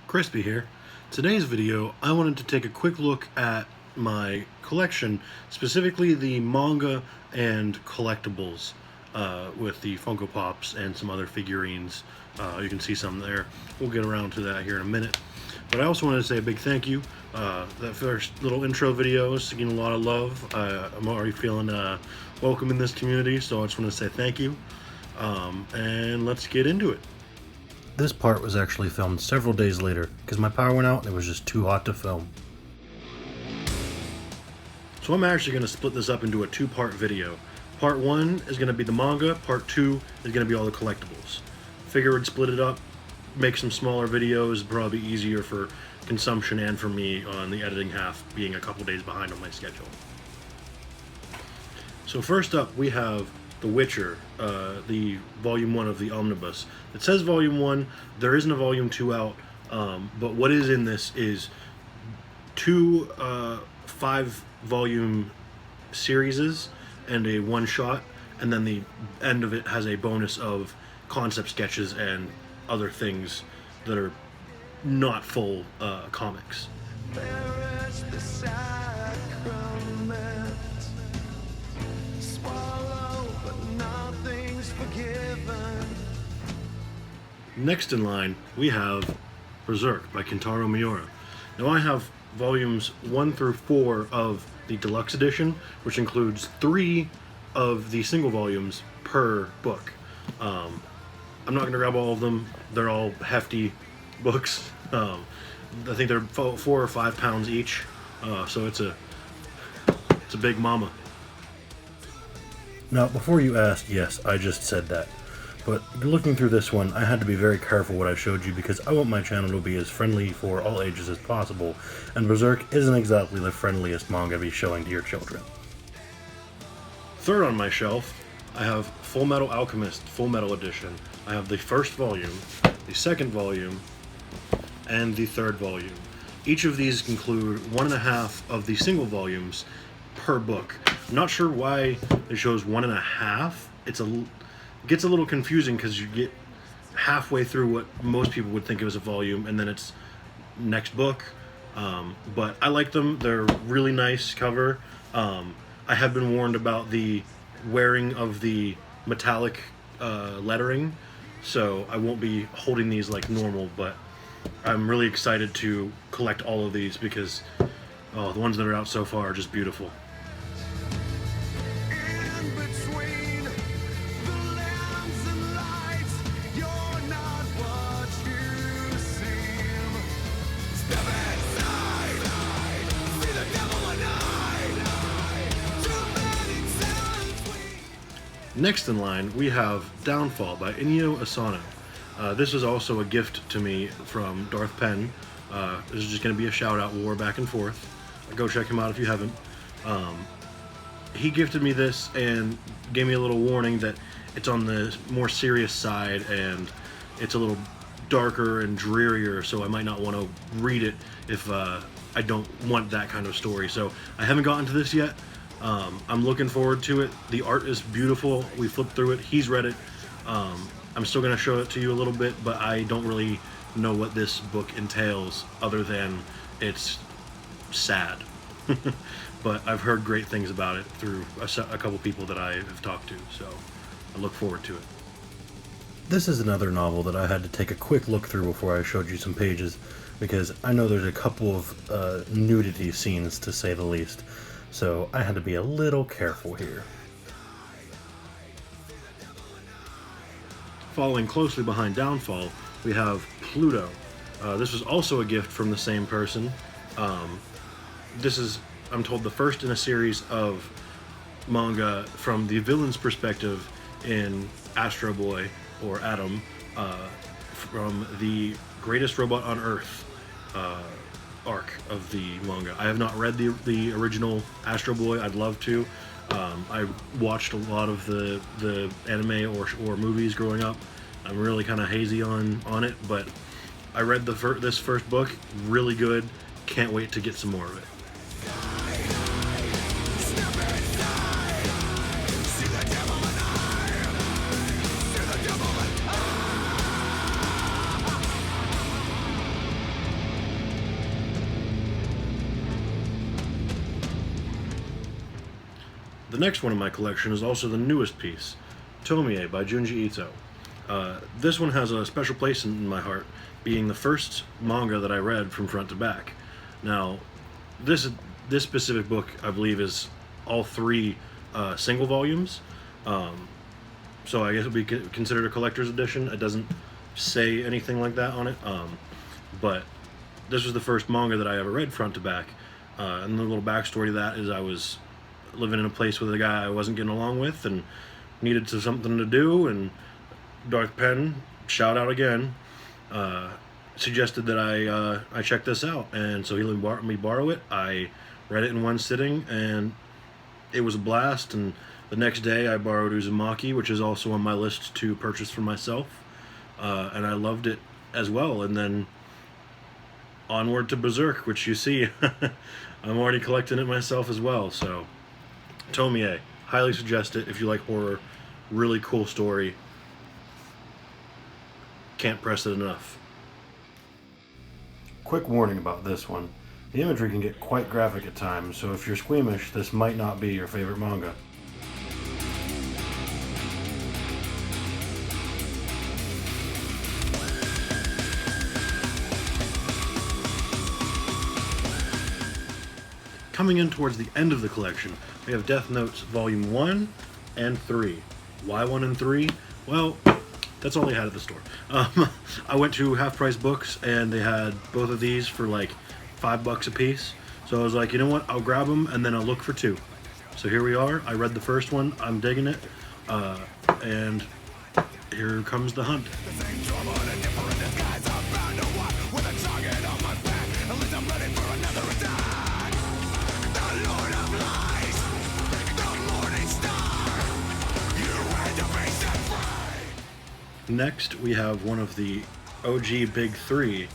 Crispy here. Today's video, I wanted to take a quick look at my collection, specifically the manga and collectibles with the Funko Pops and some other figurines. You can see some there. We'll get around to that here in a minute. But I also wanted to say a big thank you. That first little intro video is getting a lot of love. I'm already feeling welcome in this community, so I just want to say thank you. And let's get into it. This part was actually filmed several days later because my power went out and it was just too hot to film. So I'm actually going to split this up into a two-part video. Part 1 is going to be the manga, part 2 is going to be all the collectibles. Figure would split it up, make some smaller videos, probably easier for consumption and for me on the editing half, being a couple days behind on my schedule. So first up we have The Witcher, the Volume 1 of the Omnibus. It says Volume 1, there isn't a Volume 2 out, but what is in this is two 5-volume series and a one-shot, and then the end of it has a bonus of concept sketches and other things that are not full comics. Next in line, we have Berserk by Kentaro Miura. Now I have volumes 1 through 4 of the deluxe edition, which includes 3 of the single volumes per book. I'm not going to grab all of them. They're all hefty books. I think they're 4 or 5 pounds each, so it's a big mama. Now, before you ask, yes, I just said that. But looking through this one, I had to be very careful what I showed you because I want my channel to be as friendly for all ages as possible, and Berserk isn't exactly the friendliest manga to be showing to your children. Third on my shelf, I have Full Metal Alchemist Full Metal Edition. I have the first volume, the second volume, and the third volume. Each of these include 1.5 of the single volumes per book. I'm not sure why it shows 1.5. It gets a little confusing because you get halfway through what most people would think of as a volume, and then it's next book. But I like them. They're really nice cover. I have been warned about the wearing of the metallic lettering, so I won't be holding these like normal, but I'm really excited to collect all of these because the ones that are out so far are just beautiful. Next in line, we have Downfall by Inyo Asano. This was also a gift to me from Darth Penn. This is just going to be a shout-out war back and forth. Go check him out if you haven't. He gifted me this and gave me a little warning that it's on the more serious side and it's a little darker and drearier, so I might not want to read it if I don't want that kind of story. So I haven't gotten to this yet. I'm looking forward to it. The art is beautiful. We flipped through it. He's read it. I'm still going to show it to you a little bit, but I don't really know what this book entails other than it's sad. But I've heard great things about it through a couple people that I have talked to, so I look forward to it. This is another novel that I had to take a quick look through before I showed you some pages, because I know there's a couple of nudity scenes, to say the least. So I had to be a little careful here. Following closely behind Downfall, we have Pluto. This was also a gift from the same person. This is, I'm told, the first in a series of manga from the villain's perspective in Astro Boy, or Atom, from the Greatest Robot on Earth arc of the manga. I have not read the original Astro Boy. I'd love to. I watched a lot of the anime or movies growing up. I'm really kind of hazy on it, but I read this first book. Really good. Can't wait to get some more of it. The next one in my collection is also the newest piece, Tomie by Junji Ito. This one has a special place in my heart, being the first manga that I read from front to back. Now, this specific book, I believe, is all three single volumes, so I guess it would be considered a collector's edition. It doesn't say anything like that on it, but this was the first manga that I ever read front to back, and the little backstory to that is I was living in a place with a guy I wasn't getting along with and needed something to do, and Darth Penn, shout out again, suggested that I check this out, and so he let me borrow it. I read it in one sitting, and it was a blast. And the next day I borrowed Uzumaki, which is also on my list to purchase for myself, and I loved it as well. And then onward to Berserk, which you see I'm already collecting it myself as well. So Tomie, highly suggest it if you like horror. Really cool story. Can't press it enough. Quick warning about this one. The imagery can get quite graphic at times, so if you're squeamish, this might not be your favorite manga. Coming in towards the end of the collection, we have Death Notes Volume 1 and 3. Why 1 and 3? Well, that's all they had at the store. I went to Half Price Books, and they had both of these for like $5 a piece. So I was like, you know what, I'll grab them, and then I'll look for two. So here we are. I read the first one. I'm digging it. And here comes the hunt. Next, we have one of the OG Big Three.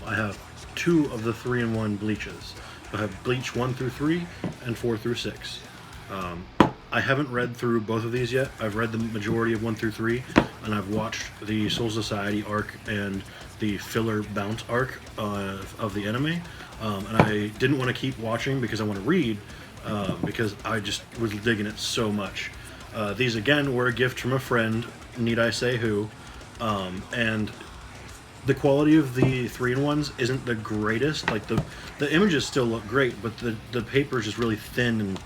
I have two of the 3-in-1 bleaches. I have Bleach 1 through 3 and 4 through 6. I haven't read through both of these yet. I've read the majority of 1 through 3, and I've watched the Soul Society arc and the filler Bounce arc of the anime. And I didn't want to keep watching because I want to read, because I just was digging it so much. These again were a gift from a friend, need I say who, and the quality of the 3-in-1s isn't the greatest. Like the images still look great, but the paper is just really thin, and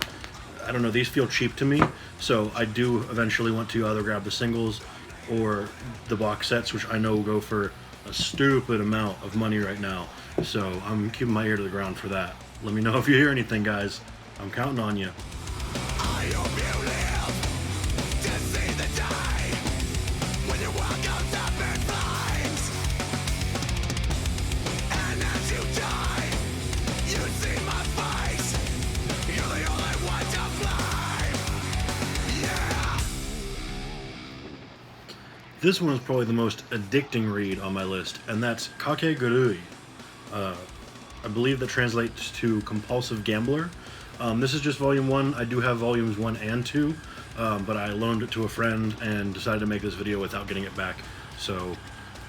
I don't know, these feel cheap to me. So I do eventually want to either grab the singles or the box sets, which I know will go for a stupid amount of money right now. So I'm keeping my ear to the ground for that. Let me know if you hear anything, guys. I'm counting on you. I hope you live to see the day when you walk out the burning flames. And as you die, you see my face. You're the only one to blame. Yeah. This one is probably the most addicting read on my list, and that's Kakegurui. I believe that translates to Compulsive Gambler. This is just volume 1. I do have volumes 1 and 2, but I loaned it to a friend and decided to make this video without getting it back. So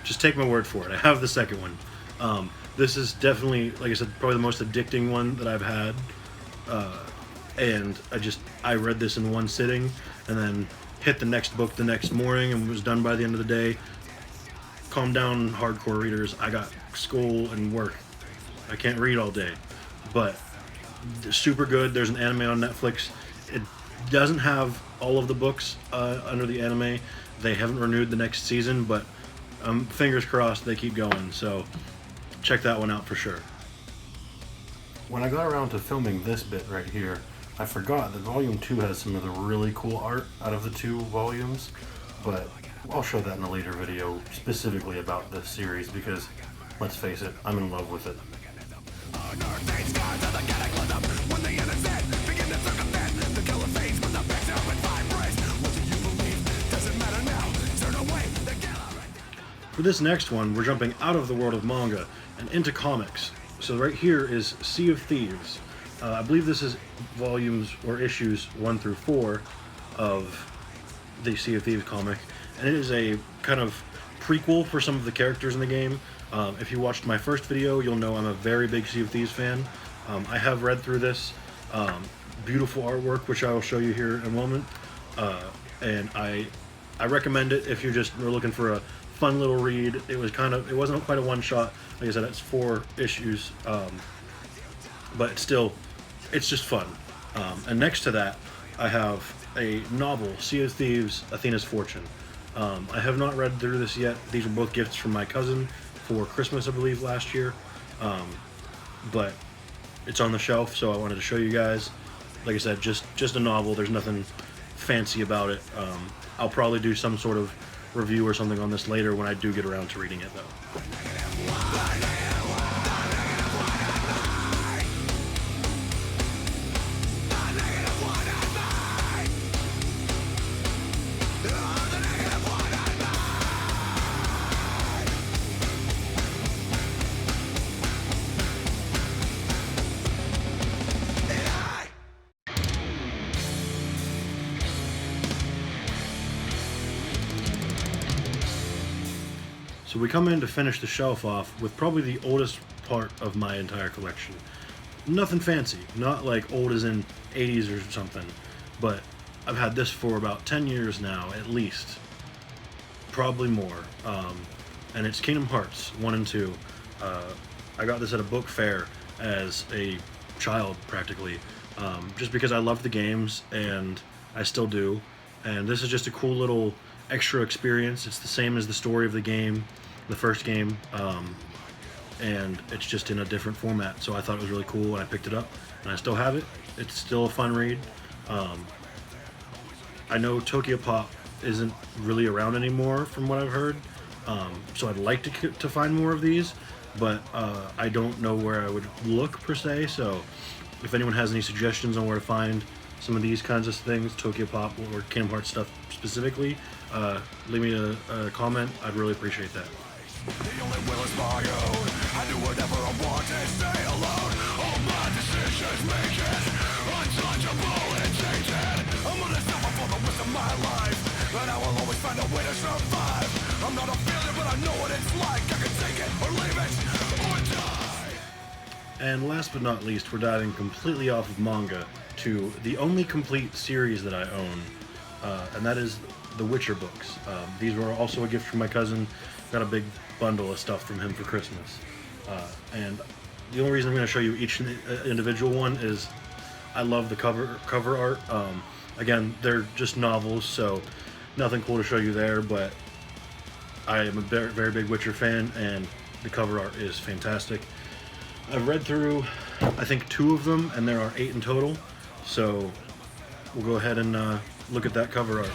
just take my word for it. I have the second one. This is definitely, like I said, probably the most addicting one that I've had. And I read this in one sitting and then hit the next book the next morning and was done by the end of the day. Calm down, hardcore readers. I got school and work. I can't read all day, but super good. There's an anime on Netflix. It doesn't have all of the books under the anime. They haven't renewed the next season, but fingers crossed they keep going. So check that one out for sure. When I got around to filming this bit right here, I forgot that volume 2 has some of the really cool art out of the 2 volumes, but I'll show that in a later video specifically about this series because, let's face it, I'm in love with it. For this next one, we're jumping out of the world of manga and into comics. So right here is Sea of Thieves. I believe this is volumes or issues 1 through 4 of the Sea of Thieves comic, and it is a kind of prequel for some of the characters in the game. If you watched my first video, you'll know I'm a very big Sea of Thieves fan. I have read through this. beautiful artwork, which I will show you here in a moment. And I recommend it if you just were looking for a fun little read. It wasn't quite a one shot. Like I said, it's 4 issues, but still, it's just fun. And next to that, I have a novel, Sea of Thieves, Athena's Fortune. I have not read through this yet. These were both gifts from my cousin for Christmas, I believe, last year. But it's on the shelf, so I wanted to show you guys. Like I said, just a novel. There's nothing fancy about it. I'll probably do some sort of review or something on this later when I do get around to reading it, though. So we come in to finish the shelf off with probably the oldest part of my entire collection. Nothing fancy, not like old as in 80s or something, but I've had this for about 10 years now, at least. Probably more. And it's Kingdom Hearts 1 and 2. I got this at a book fair as a child, practically, just because I loved the games, and I still do. And this is just a cool little extra experience. It's the same as the story of the game, the first game, and it's just in a different format, so I thought it was really cool and I picked it up, and I still have it. It's still a fun read. I know Tokyo Pop isn't really around anymore from what I've heard, so I'd like to find more of these, but I don't know where I would look per se, so if anyone has any suggestions on where to find some of these kinds of things, Tokyo Pop or Kingdom Hearts stuff specifically, leave me a comment. I'd really appreciate that. The only will is my own. I do whatever I want and stay alone. All my decisions make it untouchable and tainted. I'm gonna suffer for the rest of my life, and I will always find a way to survive. I'm not a failure, but I know what it's like. I can take it or leave it or die. And last but not least, we're diving completely off of manga to the only complete series that I own, and that is the Witcher books. These were also a gift from my cousin. Got a big bundle of stuff from him for Christmas. And the only reason I'm going to show you each individual one is I love the cover art. Again, they're just novels, so nothing cool to show you there, but I am a very, very big Witcher fan, and the cover art is fantastic. I've read through, I think, 2 of them, and there are 8 in total, so we'll go ahead and look at that cover art.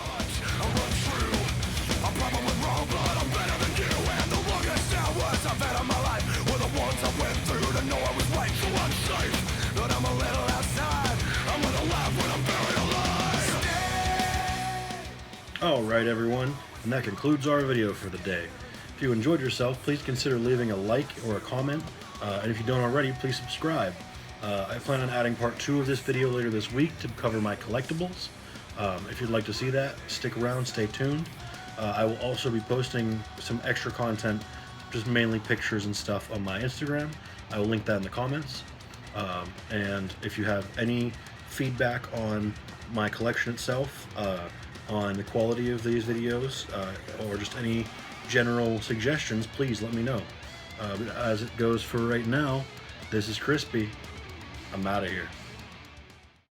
Alright everyone, and that concludes our video for the day. If you enjoyed yourself, please consider leaving a like or a comment, and if you don't already, please subscribe. I plan on adding part 2 of this video later this week to cover my collectibles. If you'd like to see that, stick around, stay tuned. I will also be posting some extra content, just mainly pictures and stuff, on my Instagram. I will link that in the comments. And if you have any feedback on my collection itself, on the quality of these videos, or just any general suggestions, please let me know. But as it goes for right now, this is Crispy. I'm out of here.